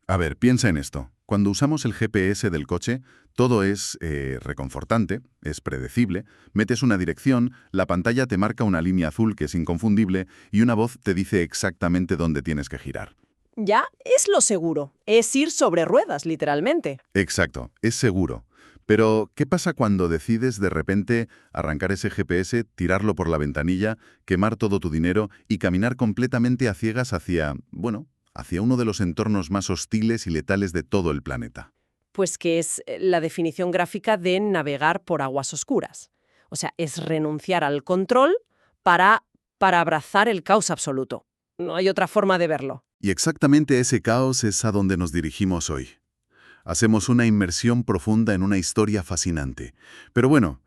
A ver, piensa en esto. Cuando usamos el GPS del coche, todo es reconfortante, es predecible, metes una dirección, la pantalla te marca una línea azul que es inconfundible y una voz te dice exactamente dónde tienes que girar. Ya es lo seguro, es ir sobre ruedas, literalmente. Exacto, es seguro. Pero, ¿qué pasa cuando decides de repente arrancar ese GPS, tirarlo por la ventanilla, quemar todo tu dinero y caminar completamente a ciegas hacia, bueno, hacia uno de los entornos más hostiles y letales de todo el planeta? Pues que es la definición gráfica de navegar por aguas oscuras. O sea, es renunciar al control para, para abrazar el caos absoluto. No hay otra forma de verlo. Y exactamente ese caos es a donde nos dirigimos hoy. Hacemos una inmersión profunda en una historia fascinante. Pero bueno,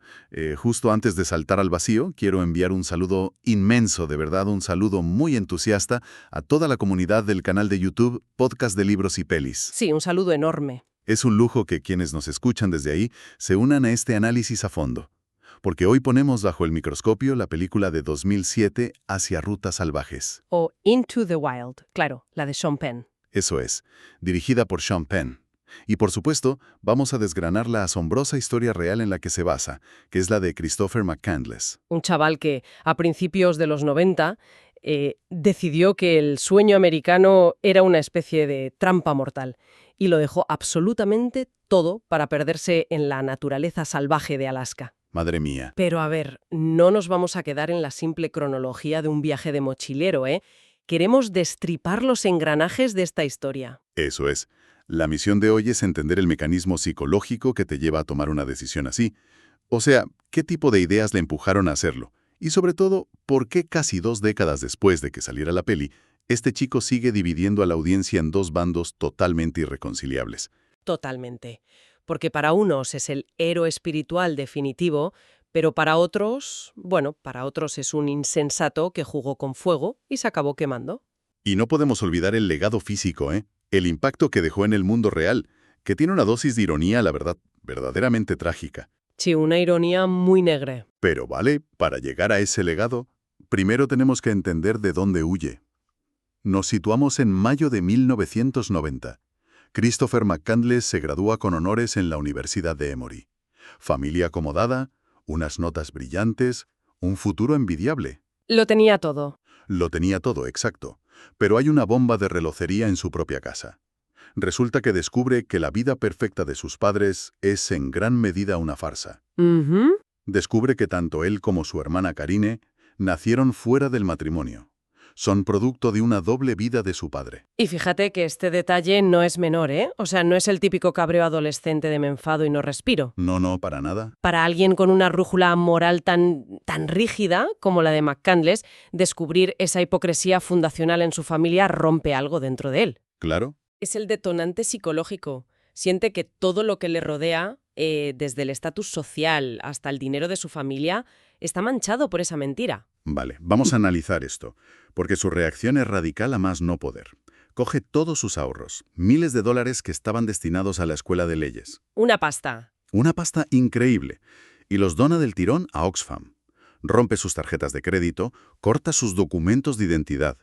justo antes de saltar al vacío, quiero enviar un saludo inmenso, de verdad, un saludo muy entusiasta a toda la comunidad del canal de YouTube Podcast de Libros y Pelis. Sí, un saludo enorme. Es un lujo que quienes nos escuchan desde ahí se unan a este análisis a fondo. Porque hoy ponemos bajo el microscopio la película de 2007 Hacia Rutas Salvajes. O Into the Wild, claro, la de Sean Penn. Eso es, dirigida por Sean Penn. Y por supuesto, vamos a desgranar la asombrosa historia real en la que se basa, que es la de Christopher McCandless. Un chaval que a principios de los 90 decidió que el sueño americano era una especie de trampa mortal y lo dejó absolutamente todo para perderse en la naturaleza salvaje de Alaska. Madre mía. Pero a ver, no nos vamos a quedar en la simple cronología de un viaje de mochilero, ¿eh? Queremos destripar los engranajes de esta historia. Eso es. La misión de hoy es entender el mecanismo psicológico que te lleva a tomar una decisión así. O sea, qué tipo de ideas le empujaron a hacerlo. Y sobre todo, por qué casi 2 décadas después de que saliera la peli, este chico sigue dividiendo a la audiencia en dos bandos totalmente irreconciliables. Totalmente. Porque para unos es el héroe espiritual definitivo, pero para otros, bueno, para otros es un insensato que jugó con fuego y se acabó quemando. Y no podemos olvidar el legado físico, ¿eh? El impacto que dejó en el mundo real, que tiene una dosis de ironía, la verdad, verdaderamente trágica. Sí, una ironía muy negra. Pero vale, para llegar a ese legado, primero tenemos que entender de dónde huye. Nos situamos en mayo de 1990. Christopher McCandless se gradúa con honores en la Universidad de Emory. Familia acomodada, unas notas brillantes, un futuro envidiable. Lo tenía todo. Lo tenía todo, exacto. Pero hay una bomba de relojería en su propia casa. Resulta que descubre que la vida perfecta de sus padres es en gran medida una farsa. Ujú. Descubre que tanto él como su hermana Karine nacieron fuera del matrimonio. Son producto de una doble vida de su padre. Y fíjate que este detalle no es menor, ¿eh? O sea, no es el típico cabreo adolescente de me enfado y no respiro. No, para nada. Para alguien con una brújula moral tan rígida como la de McCandless, descubrir esa hipocresía fundacional en su familia rompe algo dentro de él. Claro. Es el detonante psicológico. Siente que todo lo que le rodea, desde el estatus social hasta el dinero de su familia, está manchado por esa mentira. Vale, vamos a analizar esto, porque su reacción es radical a más no poder. Coge todos sus ahorros, miles de dólares que estaban destinados a la escuela de leyes. Una pasta. Una pasta increíble. Y los dona del tirón a Oxfam. Rompe sus tarjetas de crédito, corta sus documentos de identidad.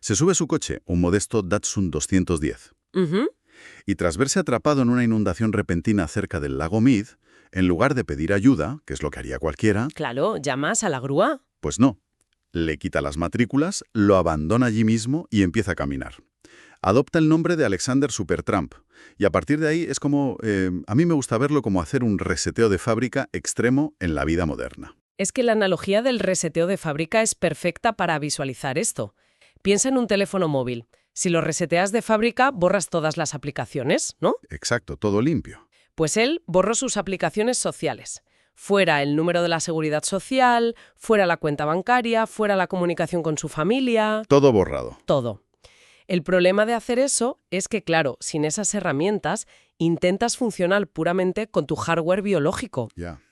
Se sube a su coche, un modesto Datsun 210. Ujú. Y tras verse atrapado en una inundación repentina cerca del lago Mead, en lugar de pedir ayuda, que es lo que haría cualquiera, Claro, ¿llamas a la grúa? pues no. Le quita las matrículas, lo abandona allí mismo y empieza a caminar. Adopta el nombre de Alexander Supertramp. Y a partir de ahí es como, a mí me gusta verlo como hacer un reseteo de fábrica extremo en la vida moderna. Es que la analogía del reseteo de fábrica es perfecta para visualizar esto. Piensa en un teléfono móvil. Si lo reseteas de fábrica, borras todas las aplicaciones, ¿no? Exacto, todo limpio. Pues él borró sus aplicaciones sociales. Fuera el número de la seguridad social, fuera la cuenta bancaria, fuera la comunicación con su familia, Todo borrado. todo. El problema de hacer eso es que, claro, sin esas herramientas, intentas funcionar puramente con tu hardware biológico. Ya.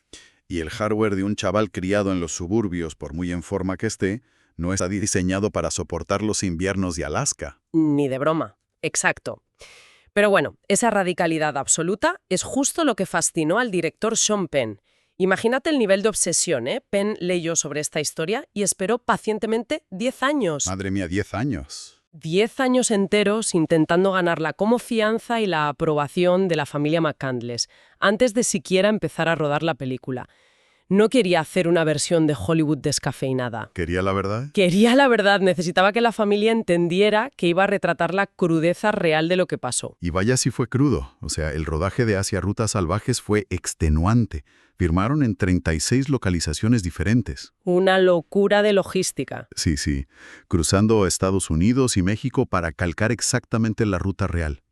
Y el hardware de un chaval criado en los suburbios, por muy en forma que esté, no está diseñado para soportar los inviernos de Alaska. Ni de broma. Exacto. Pero bueno, esa radicalidad absoluta es justo lo que fascinó al director Sean Penn. Imagínate el nivel de obsesión, ¿eh? Penn leyó sobre esta historia y esperó pacientemente 10 años. Madre mía, 10 años. 10 años enteros intentando ganar la confianza y la aprobación de la familia McCandless, antes de siquiera empezar a rodar la película. No quería hacer una versión de Hollywood descafeinada. ¿Quería la verdad? Quería la verdad, necesitaba que la familia entendiera que iba a retratar la crudeza real de lo que pasó. Y vaya si fue crudo. O sea, el rodaje de Hacia Rutas Salvajes fue extenuante. Firmaron en 36 localizaciones diferentes. Una locura de logística. Sí, cruzando Estados Unidos y México para calcar exactamente la ruta real.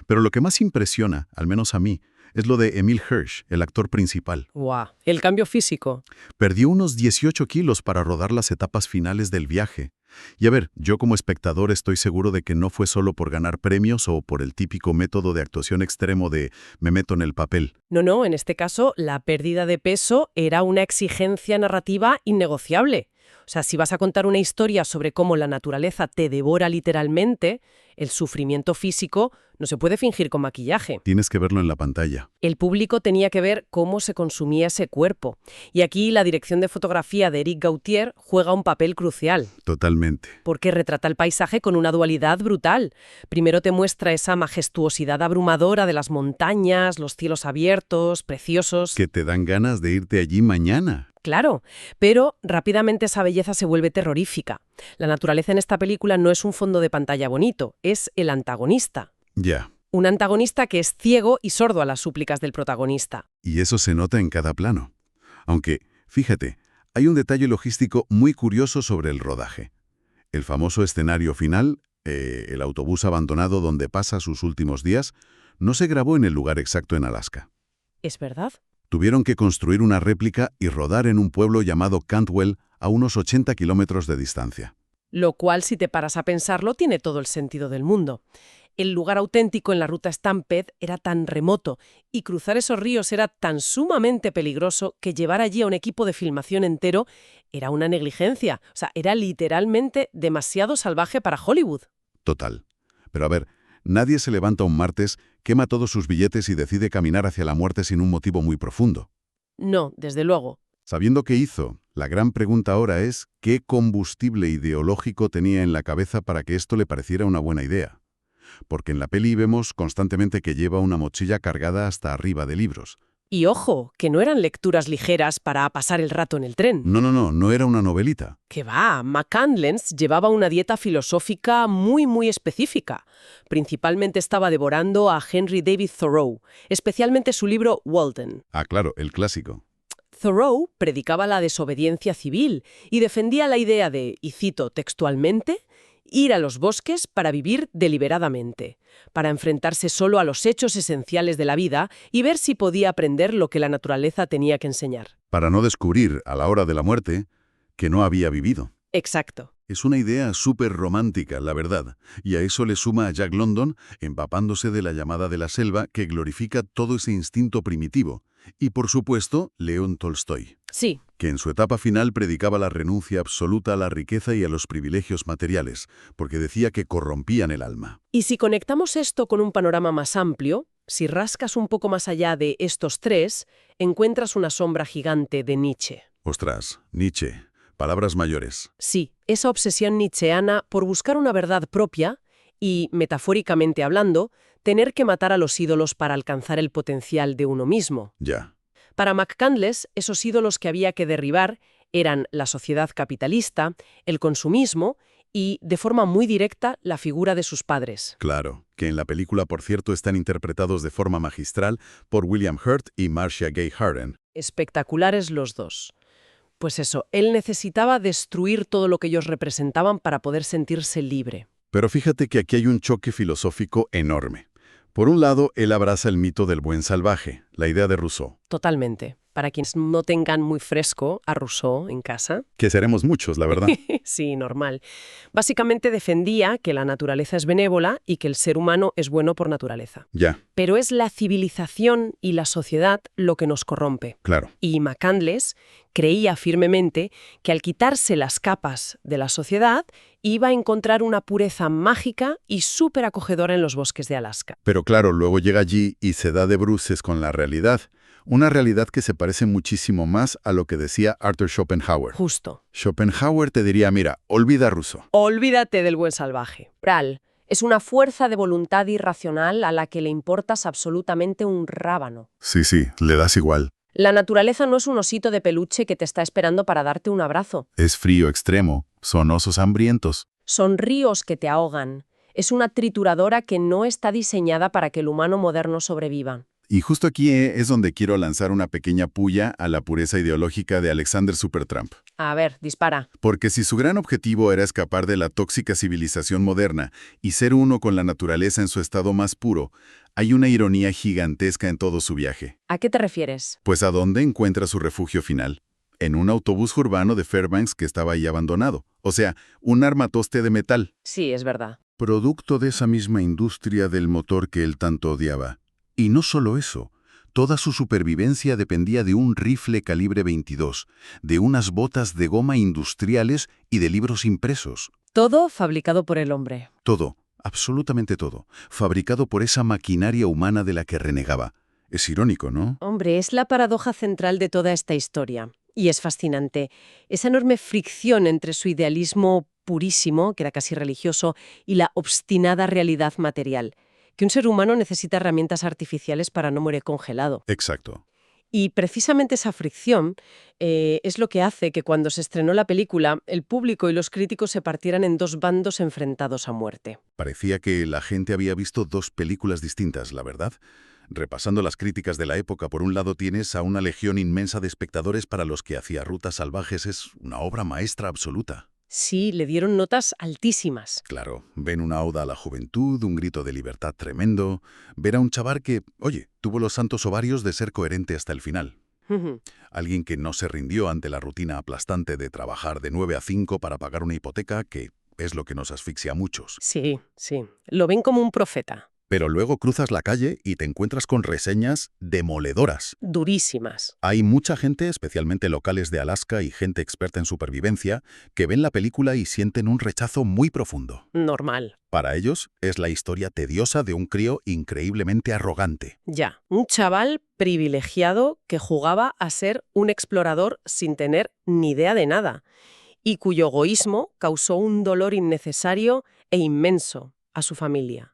Pero lo que más impresiona, al menos a mí, es lo de Emil Hirsch, el actor principal. ¡Guau! El cambio físico. Perdió unos 18 kilos para rodar las etapas finales del viaje. Y a ver, yo como espectador estoy seguro de que no fue solo por ganar premios o por el típico método de actuación extremo de me meto en el papel. No, en este caso, la pérdida de peso era una exigencia narrativa innegociable. O sea, si vas a contar una historia sobre cómo la naturaleza te devora literalmente, el sufrimiento físico no se puede fingir con maquillaje. Tienes que verlo en la pantalla. El público tenía que ver cómo se consumía ese cuerpo. Y aquí la dirección de fotografía de Eric Gautier juega un papel crucial. Totalmente. Porque retrata el paisaje con una dualidad brutal. Primero te muestra esa majestuosidad abrumadora de las montañas, los cielos abiertos, preciosos. Que te dan ganas de irte allí mañana. Claro, pero rápidamente esa belleza se vuelve terrorífica. La naturaleza en esta película no es un fondo de pantalla bonito, es el antagonista. Ya. Un antagonista que es ciego y sordo a las súplicas del protagonista. Y eso se nota en cada plano. Aunque, fíjate, hay un detalle logístico muy curioso sobre el rodaje. El famoso escenario final, el autobús abandonado donde pasa sus últimos días, no se grabó en el lugar exacto en Alaska. ¿Es verdad? Tuvieron que construir una réplica y rodar en un pueblo llamado Cantwell a unos 80 kilómetros de distancia. Lo cual, si te paras a pensarlo, tiene todo el sentido del mundo. El lugar auténtico en la ruta Stampede era tan remoto y cruzar esos ríos era tan sumamente peligroso que llevar allí a un equipo de filmación entero era una negligencia. O sea, era literalmente demasiado salvaje para Hollywood. Total. Pero a ver, nadie se levanta un martes, quema todos sus billetes y decide caminar hacia la muerte sin un motivo muy profundo. No, desde luego. Sabiendo qué hizo, la gran pregunta ahora es ¿qué combustible ideológico tenía en la cabeza para que esto le pareciera una buena idea? Porque en la peli vemos constantemente que lleva una mochila cargada hasta arriba de libros. Y ojo, que no eran lecturas ligeras para pasar el rato en el tren. No era una novelita. Que va, McCandless llevaba una dieta filosófica muy específica. Principalmente estaba devorando a Henry David Thoreau, especialmente su libro Walden. Ah, claro, el clásico. Thoreau predicaba la desobediencia civil y defendía la idea de, y cito textualmente, ir a los bosques para vivir deliberadamente, para enfrentarse solo a los hechos esenciales de la vida y ver si podía aprender lo que la naturaleza tenía que enseñar. Para no descubrir, a la hora de la muerte, que no había vivido. Exacto. Es una idea súper romántica, la verdad, y a eso le suma a Jack London empapándose de la llamada de la selva que glorifica todo ese instinto primitivo. Y, por supuesto, León Tolstoy. Sí. Que en su etapa final predicaba la renuncia absoluta a la riqueza y a los privilegios materiales, porque decía que corrompían el alma. Y si conectamos esto con un panorama más amplio, si rascas un poco más allá de estos tres, encuentras una sombra gigante de Nietzsche. Ostras, Nietzsche. Palabras mayores. Sí, esa obsesión nietzscheana por buscar una verdad propia y, metafóricamente hablando, tener que matar a los ídolos para alcanzar el potencial de uno mismo. Ya. Para McCandless, esos ídolos que había que derribar eran la sociedad capitalista, el consumismo y, de forma muy directa, la figura de sus padres. Claro, que en la película, por cierto, están interpretados de forma magistral por William Hurt y Marcia Gay Harden. Espectaculares los dos. Pues eso, él necesitaba destruir todo lo que ellos representaban para poder sentirse libre. Pero fíjate que aquí hay un choque filosófico enorme. Por un lado, él abraza el mito del buen salvaje, la idea de Rousseau. Totalmente. Para quienes no tengan muy fresco a Rousseau en casa. Que seremos muchos, la verdad. Sí, normal. Básicamente defendía que la naturaleza es benévola y que el ser humano es bueno por naturaleza. Ya. Pero es la civilización y la sociedad lo que nos corrompe. Claro. Y McCandless creía firmemente que al quitarse las capas de la sociedad iba a encontrar una pureza mágica y súper acogedora en los bosques de Alaska. Pero claro, luego llega allí y se da de bruces con la realidad, Una realidad que se parece muchísimo más a lo que decía Arthur Schopenhauer. Justo. Schopenhauer te diría, mira, olvida a Rousseau. Olvídate del buen salvaje. Moral es una fuerza de voluntad irracional a la que le importas absolutamente un rábano. Sí, le das igual. La naturaleza no es un osito de peluche que te está esperando para darte un abrazo. Es frío extremo, son osos hambrientos. Son ríos que te ahogan. Es una trituradora que no está diseñada para que el humano moderno sobreviva. Y justo aquí es donde quiero lanzar una pequeña puya a la pureza ideológica de Alexander Supertramp. A ver, dispara. Porque si su gran objetivo era escapar de la tóxica civilización moderna y ser uno con la naturaleza en su estado más puro, hay una ironía gigantesca en todo su viaje. ¿A qué te refieres? Pues ¿a dónde encuentra su refugio final? En un autobús urbano de Fairbanks que estaba ahí abandonado. O sea, un armatoste de metal. Sí, es verdad. Producto de esa misma industria del motor que él tanto odiaba. Y no solo eso, toda su supervivencia dependía de un rifle calibre 22, de unas botas de goma industriales y de libros impresos. Todo fabricado por el hombre. Todo, absolutamente todo, fabricado por esa maquinaria humana de la que renegaba. Es irónico, ¿no? Hombre, es la paradoja central de toda esta historia. Y es fascinante. Esa enorme fricción entre su idealismo purísimo, que era casi religioso, y la obstinada realidad material. Que un ser humano necesita herramientas artificiales para no morir congelado. Exacto. Y precisamente esa fricción es lo que hace que cuando se estrenó la película, el público y los críticos se partieran en dos bandos enfrentados a muerte. Parecía que la gente había visto dos películas distintas, la verdad. Repasando las críticas de la época, por un lado tienes a una legión inmensa de espectadores para los que Hacia Rutas Salvajes es una obra maestra absoluta. Sí, le dieron notas altísimas. Claro, ven una oda a la juventud, un grito de libertad tremendo, ver a un chaval que, oye, tuvo los santos ovarios de ser coherente hasta el final. Ujú. Alguien que no se rindió ante la rutina aplastante de trabajar de 9 a 5 para pagar una hipoteca, que es lo que nos asfixia a muchos. Sí, sí. Lo ven como un profeta. Pero luego cruzas la calle y te encuentras con reseñas demoledoras. Durísimas. Hay mucha gente, especialmente locales de Alaska y gente experta en supervivencia, que ven la película y sienten un rechazo muy profundo. Normal. Para ellos, es la historia tediosa de un crío increíblemente arrogante. Ya. Un chaval privilegiado que jugaba a ser un explorador sin tener ni idea de nada y cuyo egoísmo causó un dolor innecesario e inmenso a su familia.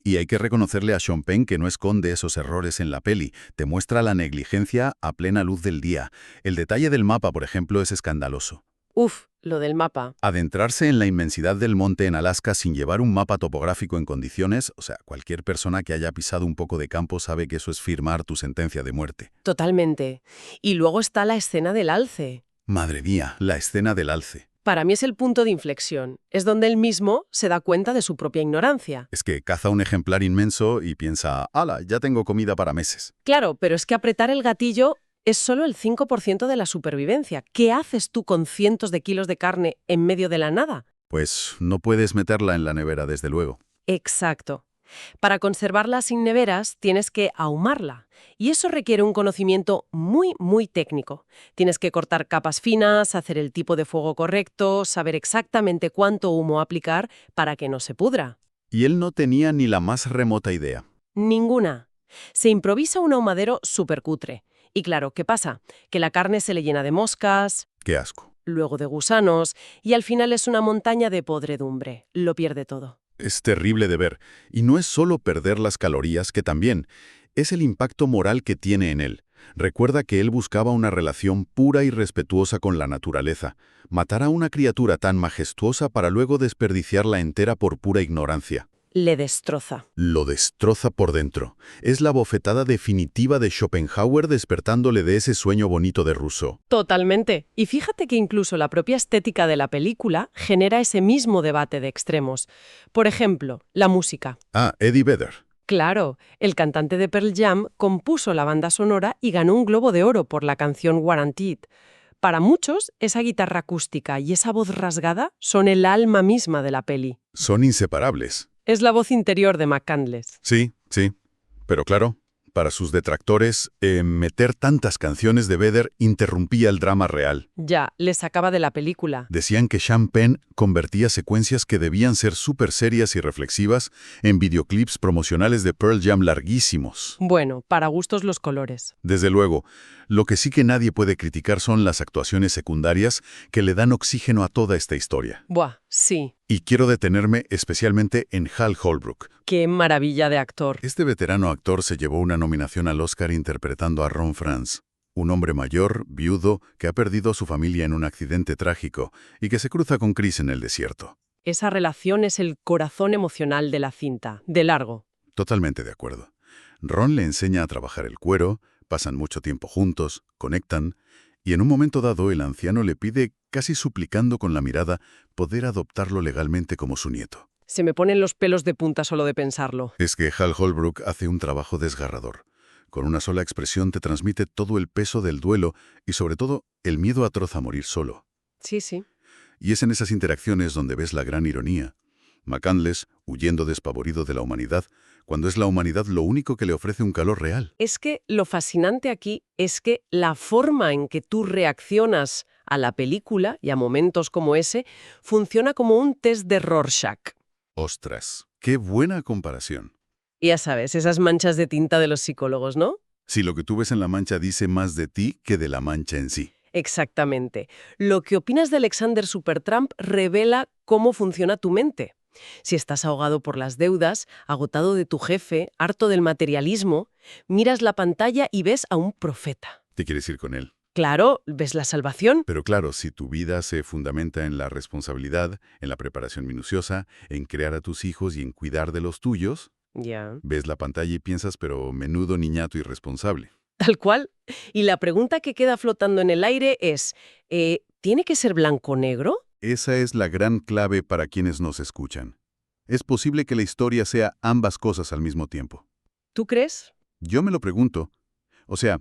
Y hay que reconocerle a Sean Penn que no esconde esos errores en la peli, te muestra la negligencia a plena luz del día. El detalle del mapa, por ejemplo, es escandaloso. Uf, lo del mapa. Adentrarse en la inmensidad del monte en Alaska sin llevar un mapa topográfico en condiciones, o sea, cualquier persona que haya pisado un poco de campo sabe que eso es firmar tu sentencia de muerte. Totalmente. Y luego está la escena del alce. Madre mía, la escena del alce. Para mí es el punto de inflexión. Es donde él mismo se da cuenta de su propia ignorancia. Es que caza un ejemplar inmenso y piensa, ¡hala, ya tengo comida para meses! Claro, pero es que apretar el gatillo es solo el 5% de la supervivencia. ¿Qué haces tú con cientos de kilos de carne en medio de la nada? Pues no puedes meterla en la nevera, desde luego. Exacto. Para conservarla sin neveras tienes que ahumarla. Y eso requiere un conocimiento muy, muy técnico. Tienes que cortar capas finas, hacer el tipo de fuego correcto, saber exactamente cuánto humo aplicar para que no se pudra. Y él no tenía ni la más remota idea. Ninguna. Se improvisa un ahumadero supercutre. Y claro, ¿qué pasa? Que la carne se le llena de moscas, ¡Qué asco! luego de gusanos, y al final es una montaña de podredumbre. Lo pierde todo. Es terrible de ver. Y no es solo perder las calorías, que también. Es el impacto moral que tiene en él. Recuerda que él buscaba una relación pura y respetuosa con la naturaleza. Matar a una criatura tan majestuosa para luego desperdiciarla entera por pura ignorancia. Le destroza. Lo destroza por dentro. Es la bofetada definitiva de Schopenhauer despertándole de ese sueño bonito de Rousseau. Totalmente. Y fíjate que incluso la propia estética de la película genera ese mismo debate de extremos. Por ejemplo, la música. Ah, Eddie Vedder. Claro, el cantante de Pearl Jam compuso la banda sonora y ganó un Globo de Oro por la canción Warranted. Para muchos, esa guitarra acústica y esa voz rasgada son el alma misma de la peli. Son inseparables. Es la voz interior de McCandless. Sí. Pero claro, Para sus detractores, meter tantas canciones de Vedder interrumpía el drama real. Ya, le sacaba de la película. Decían que Sean Penn convertía secuencias que debían ser súper serias y reflexivas en videoclips promocionales de Pearl Jam larguísimos. Bueno, para gustos los colores. Desde luego, lo que sí que nadie puede criticar son las actuaciones secundarias que le dan oxígeno a toda esta historia. Buah, sí. Y quiero detenerme especialmente en Hal Holbrook. Qué maravilla de actor. Este veterano actor se llevó una nominación al Oscar interpretando a Ron Franz, un hombre mayor, viudo, que ha perdido a su familia en un accidente trágico y que se cruza con Chris en el desierto. Esa relación es el corazón emocional de la cinta, de largo. Totalmente de acuerdo. Ron le enseña a trabajar el cuero, pasan mucho tiempo juntos, conectan, y en un momento dado el anciano le pide, casi suplicando con la mirada, poder adoptarlo legalmente como su nieto. Se me ponen los pelos de punta solo de pensarlo. Es que Hal Holbrook hace un trabajo desgarrador. Con una sola expresión te transmite todo el peso del duelo y sobre todo el miedo atroz a morir solo. Sí, sí. Y es en esas interacciones donde ves la gran ironía. McCandless, huyendo despavorido de la humanidad, cuando es la humanidad lo único que le ofrece un calor real. Es que lo fascinante aquí es que la forma en que tú reaccionas a la película y a momentos como ese funciona como un test de Rorschach. ¡Ostras! ¡Qué buena comparación! Ya sabes, esas manchas de tinta de los psicólogos, ¿no? Si lo que tú ves en la mancha dice más de ti que de la mancha en sí. Exactamente. Lo que opinas de Alexander Supertramp revela cómo funciona tu mente. Si estás ahogado por las deudas, agotado de tu jefe, harto del materialismo, miras la pantalla y ves a un profeta. ¿Te quieres ir con él? Claro, ves la salvación. Pero claro, si tu vida se fundamenta en la responsabilidad, en la preparación minuciosa, en crear a tus hijos y en cuidar de los tuyos, Ya. ves la pantalla y piensas, pero menudo niñato irresponsable. Tal cual. Y la pregunta que queda flotando en el aire es, ¿tiene que ser blanco-negro? Esa es la gran clave para quienes nos escuchan. Es posible que la historia sea ambas cosas al mismo tiempo. ¿Tú crees? Yo me lo pregunto. O sea,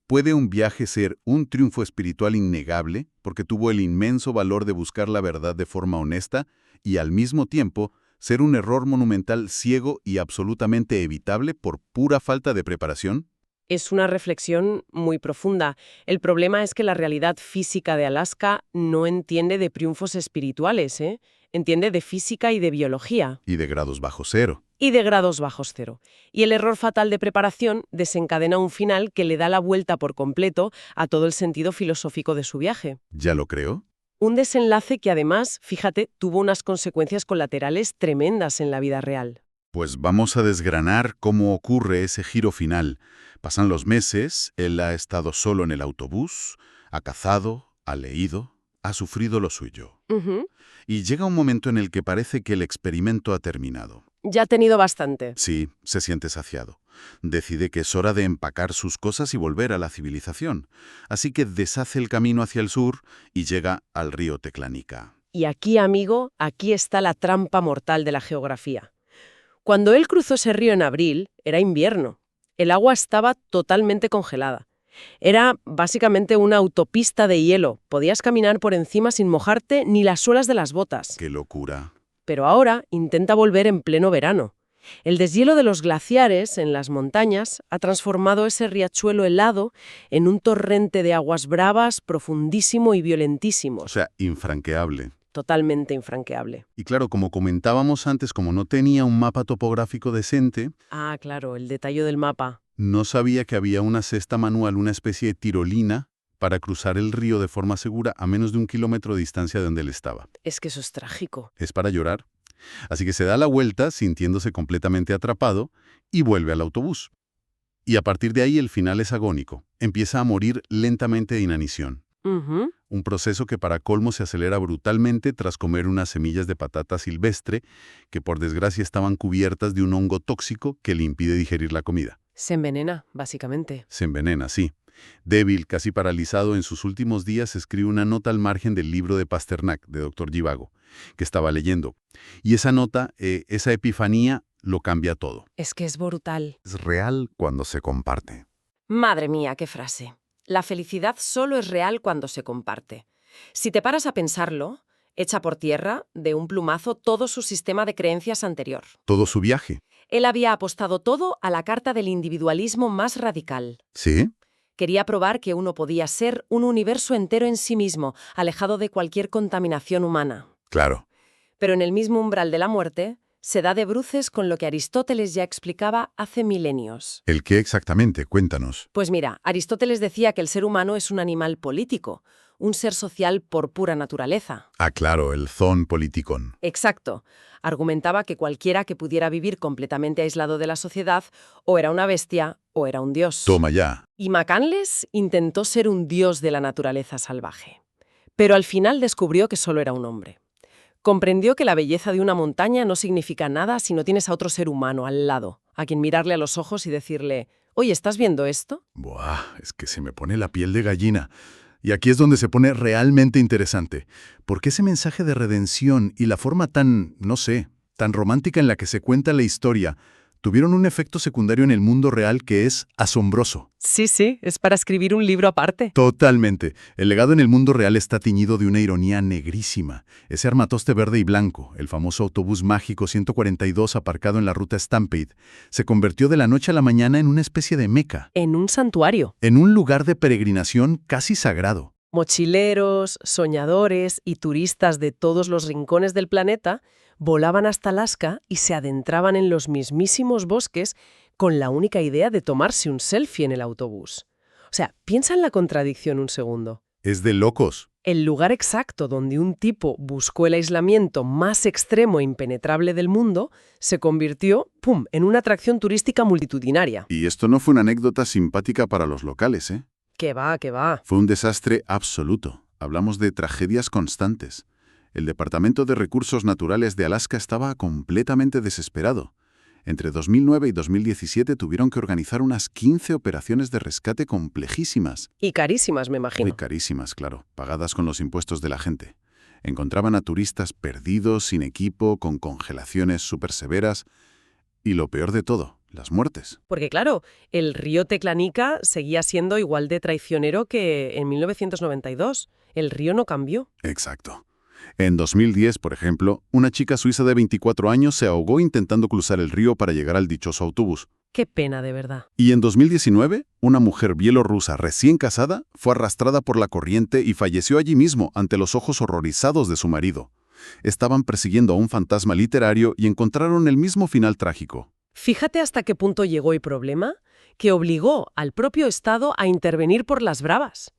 ¿puede un viaje ser un triunfo espiritual innegable porque tuvo el inmenso valor de buscar la verdad de forma honesta y al mismo tiempo ser un error monumental ciego y absolutamente evitable por pura falta de preparación? Es una reflexión muy profunda. El problema es que la realidad física de Alaska no entiende de triunfos espirituales, ¿eh? Entiende de física y de biología. Y de grados bajo cero. Y de grados bajos cero. Y el error fatal de preparación desencadena un final que le da la vuelta por completo a todo el sentido filosófico de su viaje. ¿Ya lo creo? Un desenlace que además, fíjate, tuvo unas consecuencias colaterales tremendas en la vida real. Pues vamos a desgranar cómo ocurre ese giro final. Pasan los meses, él ha estado solo en el autobús, ha cazado, ha leído, ha sufrido lo suyo. Ujú. Y llega un momento en el que parece que el experimento ha terminado. Ya ha tenido bastante. Sí, se siente saciado. Decide que es hora de empacar sus cosas y volver a la civilización. Así que deshace el camino hacia el sur y llega al río Teclanica. Y aquí, amigo, aquí está la trampa mortal de la geografía. Cuando él cruzó ese río en abril, era invierno. El agua estaba totalmente congelada. Era básicamente una autopista de hielo. Podías caminar por encima sin mojarte ni las suelas de las botas. ¡Qué locura! Pero ahora intenta volver en pleno verano. El deshielo de los glaciares en las montañas ha transformado ese riachuelo helado en un torrente de aguas bravas, profundísimo y violentísimo. O sea, infranqueable. Totalmente infranqueable. Y claro, como comentábamos antes, como no tenía un mapa topográfico decente, Ah, claro, el detalle del mapa. no sabía que había una cesta manual, una especie de tirolina, para cruzar el río de forma segura a menos de 1 kilómetro de distancia de donde él estaba. Es que eso es trágico. Es para llorar. Así que se da la vuelta, sintiéndose completamente atrapado, y vuelve al autobús. Y a partir de ahí el final es agónico. Empieza a morir lentamente de inanición. Ujú. Un proceso que para colmo se acelera brutalmente tras comer unas semillas de patata silvestre que por desgracia estaban cubiertas de un hongo tóxico que le impide digerir la comida. Se envenena, básicamente. Se envenena, sí. Débil, casi paralizado en sus últimos días, escribe una nota al margen del libro de Pasternak, de Dr. Zhivago, que estaba leyendo. Y esa nota, esa epifanía, lo cambia todo. Es que es brutal. Es real cuando se comparte. Madre mía, qué frase. La felicidad solo es real cuando se comparte. Si te paras a pensarlo, echa por tierra, de un plumazo, todo su sistema de creencias anterior. Todo su viaje. Él había apostado todo a la carta del individualismo más radical. ¿Sí? Quería probar que uno podía ser un universo entero en sí mismo, alejado de cualquier contaminación humana. Claro. Pero en el mismo umbral de la muerte, se da de bruces con lo que Aristóteles ya explicaba hace milenios. ¿El qué exactamente? Cuéntanos. Pues mira, Aristóteles decía que el ser humano es un animal político, un ser social por pura naturaleza. Ah, claro, el zoon politikon. Exacto. Argumentaba que cualquiera que pudiera vivir completamente aislado de la sociedad o era una bestia o era un dios. Toma ya. Y McCandless intentó ser un dios de la naturaleza salvaje. Pero al final descubrió que solo era un hombre. Comprendió que la belleza de una montaña no significa nada si no tienes a otro ser humano al lado, a quien mirarle a los ojos y decirle, oye, ¿estás viendo esto? Buah, es que se me pone la piel de gallina. Y aquí es donde se pone realmente interesante. Porque ese mensaje de redención y la forma tan, no sé, tan romántica en la que se cuenta la historia, tuvieron un efecto secundario en el mundo real que es asombroso. Sí, es para escribir un libro aparte. Totalmente. El legado en el mundo real está teñido de una ironía negrísima. Ese armatoste verde y blanco, el famoso autobús mágico 142 aparcado en la ruta Stampede, se convirtió de la noche a la mañana en una especie de meca, En un santuario. en un lugar de peregrinación casi sagrado. Mochileros, soñadores y turistas de todos los rincones del planeta volaban hasta Alaska y se adentraban en los mismísimos bosques con la única idea de tomarse un selfie en el autobús. O sea, piensa en la contradicción un segundo. Es de locos. El lugar exacto donde un tipo buscó el aislamiento más extremo e impenetrable del mundo se convirtió, ¡pum!, en una atracción turística multitudinaria. Y esto no fue una anécdota simpática para los locales, ¿eh? ¡Que va, que va! Fue un desastre absoluto. Hablamos de tragedias constantes. El Departamento de Recursos Naturales de Alaska estaba completamente desesperado. Entre 2009 y 2017 tuvieron que organizar unas 15 operaciones de rescate complejísimas. Y carísimas, me imagino. Muy carísimas, claro, pagadas con los impuestos de la gente. Encontraban a turistas perdidos, sin equipo, con congelaciones súper severas. Y lo peor de todo, las muertes. Porque claro, el río Teclanica seguía siendo igual de traicionero que en 1992. El río no cambió. Exacto. En 2010, por ejemplo, una chica suiza de 24 años se ahogó intentando cruzar el río para llegar al dichoso autobús. Qué pena, de verdad. Y en 2019, una mujer bielorrusa recién casada fue arrastrada por la corriente y falleció allí mismo ante los ojos horrorizados de su marido. Estaban persiguiendo a un fantasma literario y encontraron el mismo final trágico. Fíjate hasta qué punto llegó el problema, que obligó al propio Estado a intervenir por las bravas.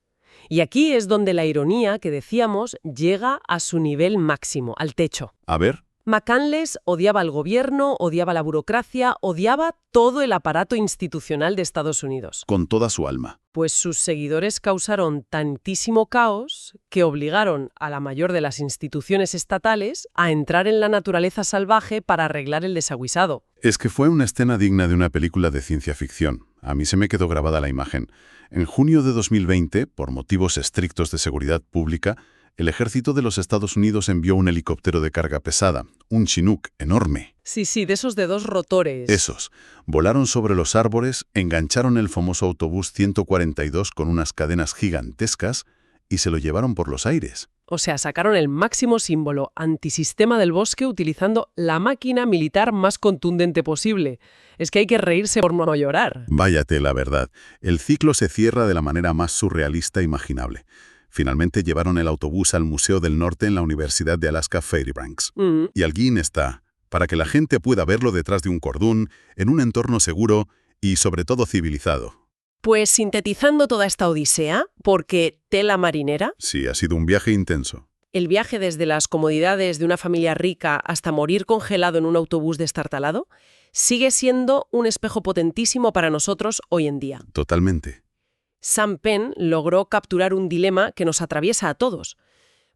Y aquí es donde la ironía que decíamos llega a su nivel máximo, al techo. A ver. McCandless odiaba al gobierno, odiaba la burocracia, odiaba todo el aparato institucional de Estados Unidos. Con toda su alma. Pues sus seguidores causaron tantísimo caos que obligaron a la mayor de las instituciones estatales a entrar en la naturaleza salvaje para arreglar el desaguisado. Es que fue una escena digna de una película de ciencia ficción. A mí se me quedó grabada la imagen. En junio de 2020, por motivos estrictos de seguridad pública, el ejército de los Estados Unidos envió un helicóptero de carga pesada, un Chinook enorme. Sí, de esos de 2 rotores. Esos. Volaron sobre los árboles, engancharon el famoso autobús 142 con unas cadenas gigantescas y se lo llevaron por los aires. O sea, sacaron el máximo símbolo antisistema del bosque utilizando la máquina militar más contundente posible. Es que hay que reírse por no llorar. Váyate, la verdad. El ciclo se cierra de la manera más surrealista imaginable. Finalmente llevaron el autobús al Museo del Norte en la Universidad de Alaska Fairbanks. Y alguien está, para que la gente pueda verlo detrás de un cordón, en un entorno seguro y sobre todo civilizado. Pues sintetizando toda esta odisea, porque tela marinera, Sí, ha sido un viaje intenso. el viaje desde las comodidades de una familia rica hasta morir congelado en un autobús destartalado, sigue siendo un espejo potentísimo para nosotros hoy en día. Totalmente. Sam Penn logró capturar un dilema que nos atraviesa a todos.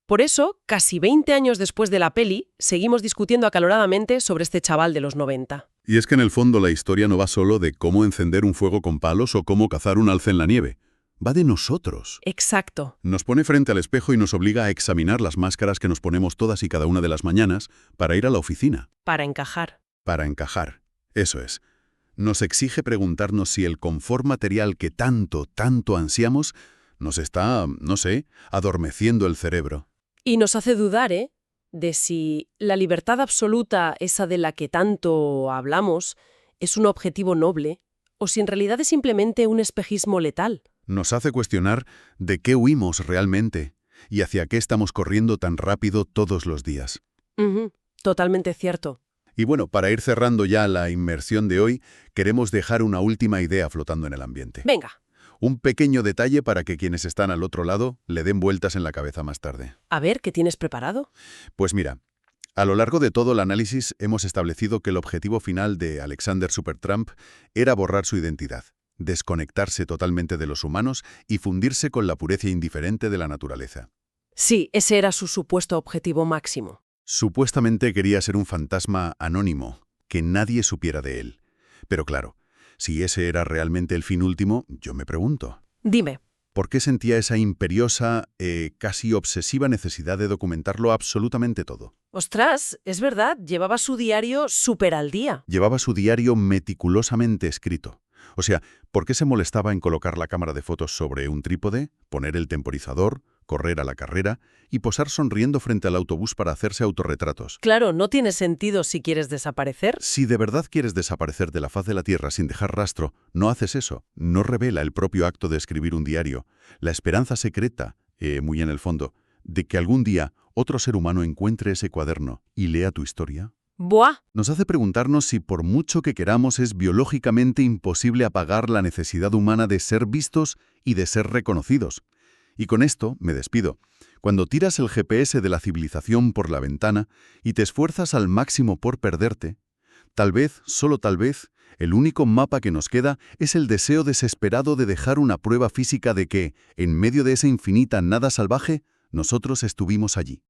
Por eso, casi 20 años después de la peli, seguimos discutiendo acaloradamente sobre este chaval de los 90. Y es que en el fondo la historia no va solo de cómo encender un fuego con palos o cómo cazar un alce en la nieve. Va de nosotros. Exacto. Nos pone frente al espejo y nos obliga a examinar las máscaras que nos ponemos todas y cada una de las mañanas para ir a la oficina. Para encajar. Para encajar. Eso es. Nos exige preguntarnos si el confort material que tanto ansiamos nos está, no sé, adormeciendo el cerebro. Y nos hace dudar, de si la libertad absoluta, esa de la que tanto hablamos, es un objetivo noble o si en realidad es simplemente un espejismo letal. Nos hace cuestionar de qué huimos realmente y hacia qué estamos corriendo tan rápido todos los días. Ujú, totalmente cierto. Y bueno, para ir cerrando ya la inmersión de hoy, queremos dejar una última idea flotando en el ambiente. Venga, Un pequeño detalle para que quienes están al otro lado le den vueltas en la cabeza más tarde. a ver, ¿qué tienes preparado? Pues mira, a lo largo de todo el análisis hemos establecido que el objetivo final de Alexander Supertramp era borrar su identidad, desconectarse totalmente de los humanos y fundirse con la pureza indiferente de la naturaleza. Sí, ese era su supuesto objetivo máximo. Supuestamente quería ser un fantasma anónimo, que nadie supiera de él. Pero claro, si ese era realmente el fin último, yo me pregunto, Dime. ¿por qué sentía esa imperiosa, casi obsesiva necesidad de documentarlo absolutamente todo? Ostras, es verdad, llevaba su diario súper al día. Llevaba su diario meticulosamente escrito. O sea, ¿por qué se molestaba en colocar la cámara de fotos sobre un trípode, poner el temporizador, correr a la carrera y posar sonriendo frente al autobús para hacerse autorretratos? Claro, no tiene sentido si quieres desaparecer. Si de verdad quieres desaparecer de la faz de la Tierra sin dejar rastro, no haces eso. No revela el propio acto de escribir un diario, la esperanza secreta, muy en el fondo, de que algún día otro ser humano encuentre ese cuaderno y lea tu historia. ¡Buah! Nos hace preguntarnos si por mucho que queramos es biológicamente imposible apagar la necesidad humana de ser vistos y de ser reconocidos. Y con esto me despido. Cuando tiras el GPS de la civilización por la ventana y te esfuerzas al máximo por perderte, tal vez, solo tal vez, el único mapa que nos queda es el deseo desesperado de dejar una prueba física de que, en medio de esa infinita nada salvaje, nosotros estuvimos allí.